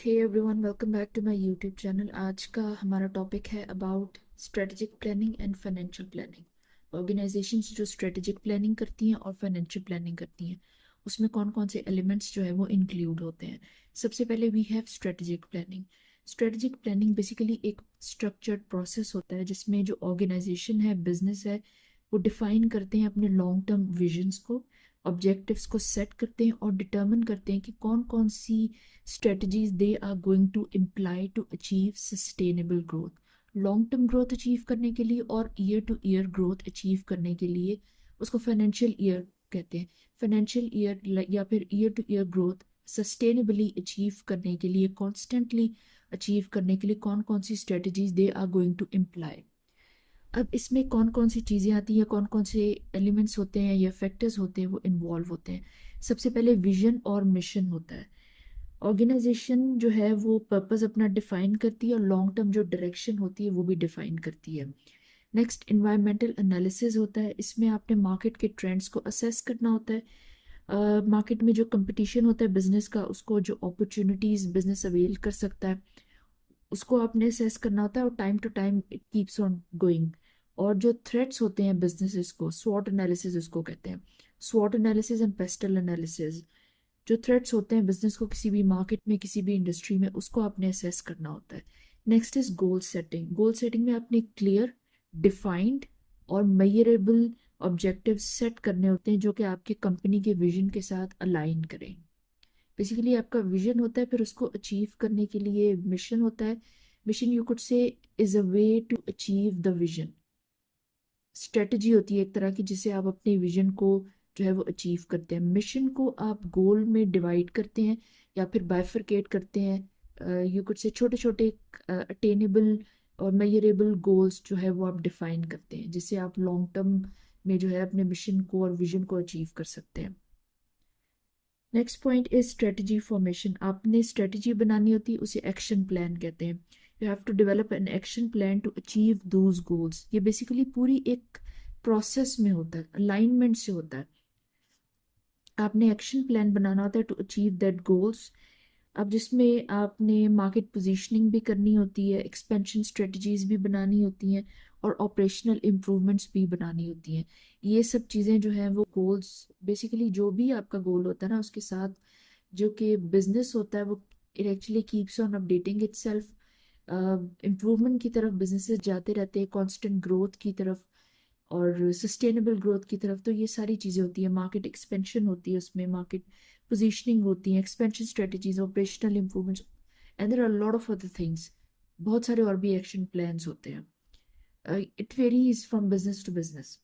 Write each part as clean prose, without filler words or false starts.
Hey everyone, welcome back to my YouTube channel. आज का हमारा टॉपिक है about strategic planning and financial planning. Organisations जो strategic planning करती हैं और फाइनेंशियल प्लानिंग करती हैं, उसमें कौन कौन से एलिमेंट्स जो है वो इंक्लूड होते हैं। सबसे पहले we have strategic planning. Strategic planning basically एक स्ट्रक्चर्ड प्रोसेस होता है जिसमें जो ऑर्गेनाइजेशन है, बिजनेस है, वो डिफाइन करते हैं अपने लॉन्ग टर्म विजन्स को, ऑब्जेक्टिव्स को सेट करते हैं और डिटर्मिन करते हैं कि कौन कौन सी strategies they are going to imply to achieve sustainable growth। Long term growth achieve करने के लिए और year two year growth achieve करने के लिए उसको फाइनेंशियल ईयर कहते हैं। फाइनेंशियल ईयर या फिर year two year growth sustainably achieve करने के लिए, कॉन्स्टेंटली अचीव करने के लिए कौन कौन सी strategies they are going to employ. अब इसमें कौन कौन सी चीज़ें आती हैं, कौन कौन से एलिमेंट्स होते हैं या फैक्टर्स होते हैं वो इन्वॉल्व होते हैं। सबसे पहले विजन और मिशन होता है। ऑर्गेनाइजेशन जो है वो पर्पस अपना डिफाइन करती है और लॉन्ग टर्म जो डायरेक्शन होती है वो भी डिफाइन करती है। नेक्स्ट इन्वायरमेंटल एनालिसिस होता है। इसमें आपने मार्केट के ट्रेंड्स को असेस करना होता है। मार्केट में जो कंपटीशन होता है बिजनेस का, उसको जो अपॉर्चुनिटीज बिजनेस अवेल कर सकता है उसको आपने असेस करना होता है और time to time it keeps on going. और जो थ्रेट्स होते हैं बिजनेसेस को, स्वॉट एनालिसिस उसको कहते हैं। स्वॉट एनालिसिस एंड पेस्टल एनालिसिस, जो थ्रेट्स होते हैं बिजनेस को किसी भी मार्केट में, किसी भी इंडस्ट्री में, उसको आपने असेस करना होता है। Next is goal setting. Goal setting में आपने क्लियर, डिफाइंड और मेजरेबल ऑब्जेक्टिव सेट करने होते हैं जो कि आपके कंपनी के विजन के साथ अलाइन करें। बेसिकली आपका विजन होता है, फिर उसको अचीव करने के लिए मिशन होता है। Mission you could say is a way to achieve the vision. Strategy होती है एक तरह की जिससे आप अपने विजन को जो है वो अचीव करते हैं। मिशन को आप गोल में डिवाइड करते हैं या फिर बाइफरकेट करते हैं। यू कुड से छोटे छोटे अटेनेबल और मेजरेबल गोल्स जो है वो आप डिफाइन करते हैं जिससे आप लॉन्ग टर्म में जो है अपने मिशन को और विजन को अचीव कर सकते हैं। Next point is strategy formation. आपने स्ट्रेटजी बनानी होती है, उसे एक्शन प्लान कहते हैं। You have to develop an action plan to achieve those goals. ये बेसिकली पूरी एक प्रोसेस में होता है, अलाइनमेंट से होता है। आपने एक्शन प्लान बनाना होता है टू अचीव दैट गोल्स। अब जिसमें आपने मार्केट पोजीशनिंग भी करनी होती है, एक्सपेंशन स्ट्रेटजीज भी बनानी होती हैं और ऑपरेशनल इम्प्रूवमेंट्स भी बनानी होती हैं। ये सब चीज़ें जो हैं वो गोल्स, बेसिकली जो भी आपका गोल होता है ना, उसके साथ जो कि बिजनेस होता है वो it actually keeps on updating itself. Improvement की तरफ बिजनेसेस जाते रहते हैं, कांस्टेंट ग्रोथ की तरफ और सस्टेनेबल ग्रोथ की तरफ। तो ये सारी चीज़ें होती है, मार्केट एक्सपेंशन होती है, उसमें मार्केट पोजीशनिंग होती है, expansion strategies, operational improvements and there are lot of other things. बहुत सारे और भी एक्शन प्लान्स होते हैं। It varies from business to business.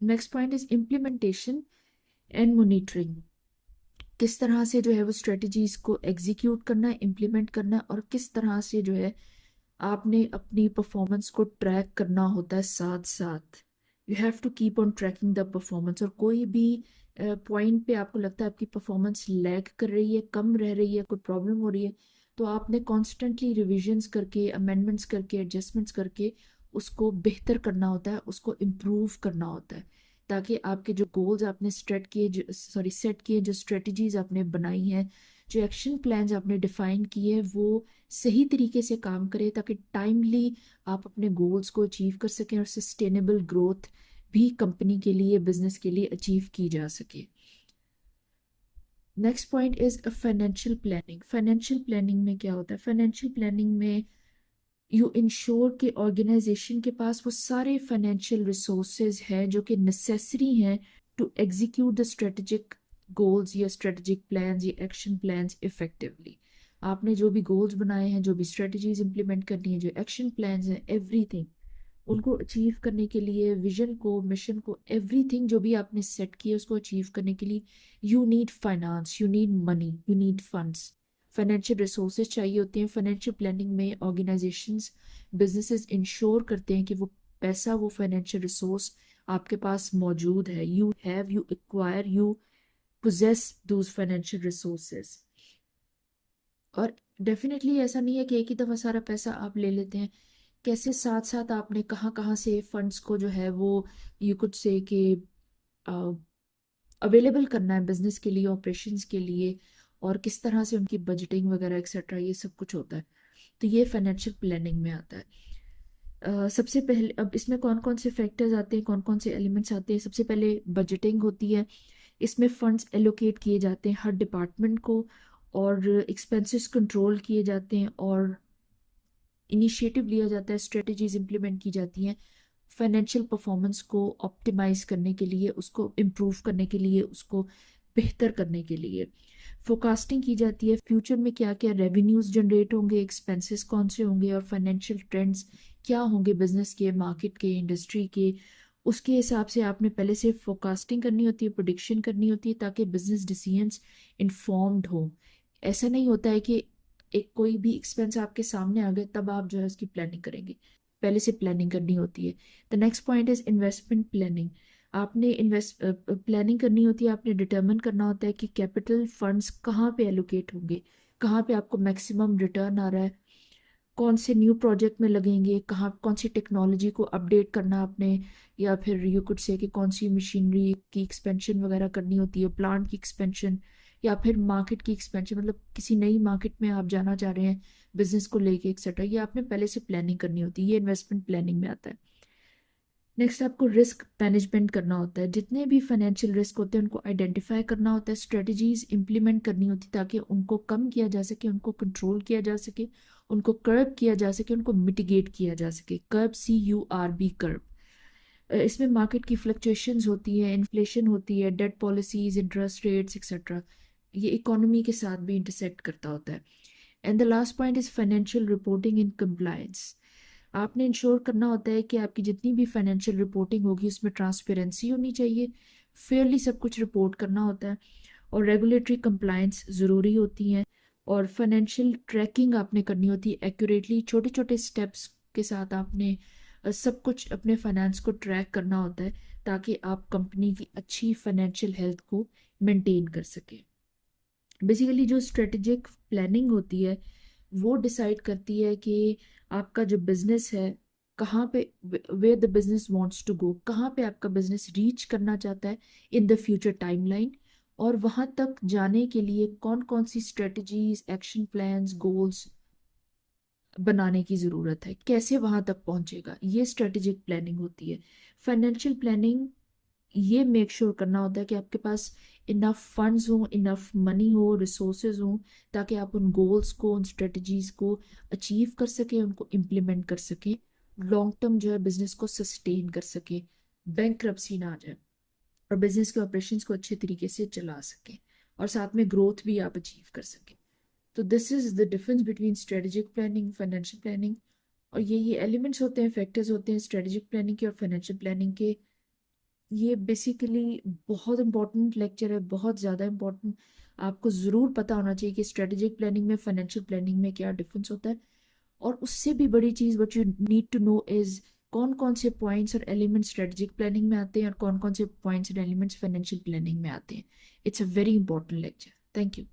Next point is implementation and monitoring. किस तरह से जो है वो स्ट्रेटजीज को एग्जीक्यूट करना है, इम्प्लीमेंट करना है, और किस तरह से जो है आपने अपनी परफॉर्मेंस को ट्रैक करना होता है साथ साथ। You have to keep on tracking the performance. और कोई भी पॉइंट पे आपको लगता है आपकी परफॉर्मेंस लैग कर रही है, कम रह रही है, कोई प्रॉब्लम हो रही है, तो आपने कॉन्स्टेंटली रिविजन्स करके, अमेंडमेंट्स करके, एडजस्टमेंट्स करके उसको बेहतर करना होता है, उसको इम्प्रूव करना होता है, ताकि आपके जो गोल्स आपने सेट किए, जो स्ट्रेटजीज आपने बनाई हैं, जो एक्शन प्लान्स आपने डिफाइन किए, वो सही तरीके से काम करे ताकि टाइमली आप अपने गोल्स को अचीव कर सकें और सस्टेनेबल ग्रोथ भी कंपनी के लिए, बिजनेस के लिए अचीव की जा सके। Next point is financial planning. Financial planning में क्या होता है? फाइनेंशियल प्लानिंग में यू इंश्योर कि ऑर्गेनाइजेशन के पास वो सारे फाइनेंशियल रिसोर्सेज हैं जो कि नेसेसरी हैं to execute the strategic goals या स्ट्रेटेजिक प्लान्स या एक्शन प्लान्स इफेक्टिवली। आपने जो भी गोल्स बनाए हैं, जो भी स्ट्रेटजीज इंप्लीमेंट करनी है, जो एक्शन प्लान्स हैं, एवरीथिंग उनको अचीव करने के लिए, विजन को, मिशन को, एवरीथिंग जो भी आपने सेट किया उसको अचीव करने के लिए you need finance, you need money, you need funds. Financial resources चाहिए होते हैं। फाइनेंशियल प्लानिंग में ऑर्गेनाइजेशंस, बिजनेसेस इंश्योर करते हैं कि वो पैसा, वो फाइनेंशियल रिसोर्स आपके पास मौजूद है। You have, you acquire, you possess those financial resources. और डेफिनेटली ऐसा नहीं है कि एक ही दफ़ा सारा पैसा आप ले लेते हैं। कैसे साथ साथ आपने कहाँ कहाँ से फंड्स को जो है वो यू कुड से कि अवेलेबल करना है बिजनेस के लिए, ऑपरेशंस के लिए, और किस तरह से उनकी बजटिंग वगैरह एक्सेट्रा ये सब कुछ होता है। तो ये फाइनेंशियल प्लानिंग में आता है। सबसे पहले अब इसमें कौन कौन से फैक्टर्स आते हैं, कौन कौन से एलिमेंट्स आते हैं। सबसे पहले बजटिंग होती है। इसमें फंड्स एलोकेट किए जाते हैं हर डिपार्टमेंट को, और एक्सपेंसेस कंट्रोल किए जाते हैं, और इनिशिएटिव लिया जाता है, स्ट्रेटजीज इंप्लीमेंट की जाती हैं फाइनेंशियल परफॉर्मेंस को ऑप्टिमाइज करने के लिए, उसको इम्प्रूव करने के लिए, उसको बेहतर करने के लिए। फोरकास्टिंग की जाती है फ्यूचर में क्या क्या रेवेन्यूज जनरेट होंगे, एक्सपेंसेस कौन से होंगे, और फाइनेंशियल ट्रेंड्स क्या होंगे बिजनेस के, मार्केट के, इंडस्ट्री के। उसके हिसाब से आपने पहले से फोरकास्टिंग करनी होती है, प्रोडिक्शन करनी होती है, ताकि बिजनेस डिसीजंस इन्फॉर्म्ड हो। ऐसा नहीं होता है कि एक कोई भी एक्सपेंस आपके सामने आ गए तब आप जो है उसकी प्लानिंग करेंगे, पहले से प्लानिंग करनी होती है। The next point is investment planning. आपने इन्वेस्ट प्लानिंग करनी होती है, आपने डिटरमिन करना होता है कि कैपिटल फंड्स कहाँ पे एलोकेट होंगे, कहाँ पे आपको मैक्सिमम रिटर्न आ रहा है, कौन से न्यू प्रोजेक्ट में लगेंगे, कहाँ कौन सी टेक्नोलॉजी को अपडेट करना आपने, या फिर यू कुड से कि कौन सी मशीनरी की एक्सपेंशन वगैरह करनी होती है, प्लांट की एक्सपेंशन, या फिर मार्केट की एक्सपेंशन, मतलब किसी नई मार्केट में आप जाना चाह रहे हैं बिजनेस को लेके एक्सेट्रा। ये आपने पहले से प्लानिंग करनी होती है, ये इन्वेस्टमेंट प्लानिंग में आता है। नेक्स्ट आपको रिस्क मैनेजमेंट करना होता है। जितने भी फाइनेंशियल रिस्क होते हैं उनको आइडेंटिफाई करना होता है, स्ट्रेटजीज इंप्लीमेंट करनी होती है ताकि उनको कम किया जा सके, उनको कंट्रोल किया जा सके, उनको कर्ब किया जा सके, उनको मिटिगेट किया जा सके। कर्ब, CURB, कर्ब। इसमें मार्केट की फ्लक्चुएशंस होती है, इन्फ्लेशन होती है, debt policies, interest rates etcetera. ये इकोनॉमी के साथ भी इंटरसेक्ट करता होता है। And the last point is financial reporting in compliance. आपने इंश्योर करना होता है कि आपकी जितनी भी फाइनेंशियल रिपोर्टिंग होगी उसमें ट्रांसपेरेंसी होनी चाहिए, फेयरली सब कुछ रिपोर्ट करना होता है, और रेगुलेटरी कंप्लायंस ज़रूरी होती हैं, और फाइनेंशियल ट्रैकिंग आपने करनी होती है एक्यूरेटली। छोटे छोटे स्टेप्स के साथ आपने सब कुछ अपने फाइनेंस को ट्रैक करना होता है ताकि आप कंपनी की अच्छी फाइनेंशियल हेल्थ को मेंटेन कर सकें। बेसिकली जो स्ट्रेटेजिक प्लानिंग होती है वो डिसाइड करती है कि आपका जो बिजनेस है कहाँ पे, where the business wants to go, कहाँ पे आपका बिजनेस रीच करना चाहता है इन द फ्यूचर टाइमलाइन, और वहाँ तक जाने के लिए कौन कौन सी स्ट्रेटजीज, एक्शन प्लान्स, गोल्स बनाने की ज़रूरत है, कैसे वहाँ तक पहुँचेगा, ये स्ट्रेटेजिक प्लानिंग होती है। फाइनेंशियल प्लानिंग ये मेक श्योर करना होता है कि आपके पास इनफ फंड्स हो, इनफ मनी हो, रिसोर्सेज हो, ताकि आप उन गोल्स को, उन स्ट्रेटजीज को अचीव कर सकें, उनको इम्प्लीमेंट कर सकें, लॉन्ग टर्म जो है बिजनेस को सस्टेन कर सकें, बैंकरप्सी ना आ जाए, और बिजनेस के ऑपरेशंस को अच्छे तरीके से चला सकें, और साथ में ग्रोथ भी आप अचीव कर सकें। तो this is the difference between strategic planning, financial planning. और ये एलिमेंट्स होते हैं, फैक्टर्स होते हैं स्ट्रेटेजिक प्लानिंग के और फाइनेंशियल प्लानिंग के। ये बेसिकली बहुत इंपॉर्टेंट लेक्चर है, बहुत ज़्यादा इंपॉर्टेंट। आपको ज़रूर पता होना चाहिए कि स्ट्रेटेजिक प्लानिंग में, फाइनेंशियल प्लानिंग में क्या डिफरेंस होता है। और उससे भी बड़ी चीज़ what you need to know is कौन कौन से पॉइंट्स और एलिमेंट्स स्ट्रेटेजिक प्लानिंग में आते हैं और कौन कौन से पॉइंट्स और एलिमेंट्स फाइनेंशियल प्लानिंग में आते हैं। It's a very important lecture. Thank you.